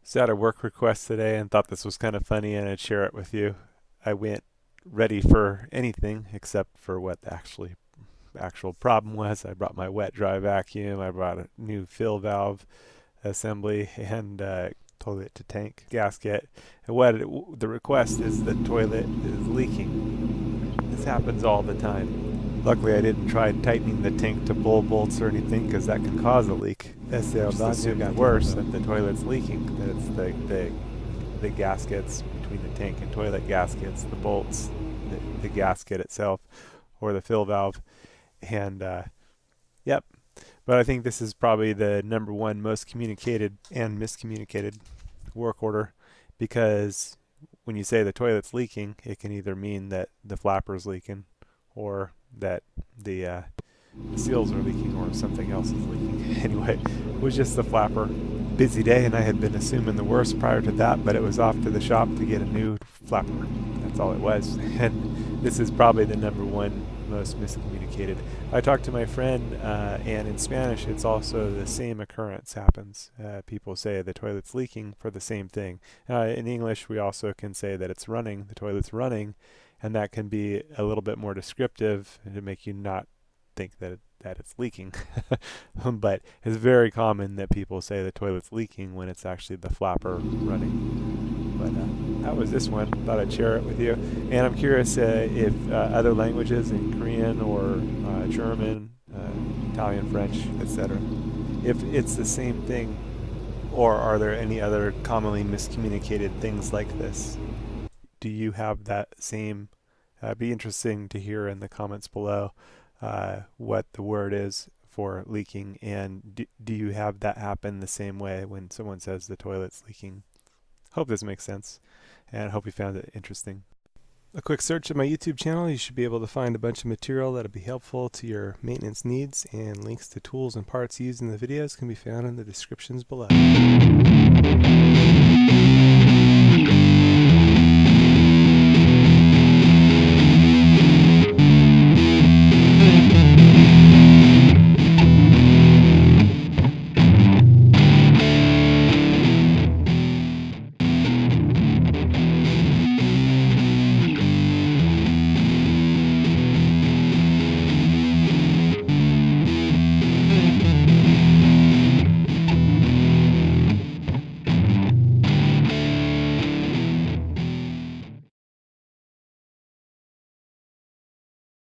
So I had a work request today and thought this was kind of funny and I'd share it with you. I went ready for anything except for what the actual problem was. I brought my wet dry vacuum, I brought a new fill valve assembly and toilet to tank gasket. And the request is the toilet is leaking. This happens all the time. Luckily, I didn't try tightening the tank to pull bolts or anything because that can cause a leak. Just assume the worst, that the toilet's leaking, that it's the gaskets between the tank and toilet gaskets, the bolts, the gasket itself, or the fill valve. And yep. But I think this is probably the number one most communicated and miscommunicated work order because when you say the toilet's leaking, it can either mean that the flapper's leaking or that the seals are leaking or something else is leaking. Anyway, it was just the flapper. Busy day, and I had been assuming the worst prior to that, but it was off to the shop to get a new flapper. That's all it was. And this is probably the number one most miscommunicated. I talked to my friend, and in Spanish, it's also the same occurrence happens. People say the toilet's leaking for the same thing. In English, we also can say that it's running, the toilet's running, and that can be a little bit more descriptive to make you not think that it's leaking. But it's very common that people say the toilet's leaking when it's actually the flapper running. But that was this one. Thought I'd share it with you. And I'm curious if other languages in Korean or German, Italian, French, etc., if it's the same thing, or are there any other commonly miscommunicated things like this? Do you have that same? Be interesting to hear in the comments below what the word is for leaking, and do you have that happen the same way when someone says the toilet's leaking? Hope this makes sense, and I hope you found it interesting. A quick search of my YouTube channel, you should be able to find a bunch of material that'll be helpful to your maintenance needs, and links to tools and parts used in the videos can be found in the descriptions below.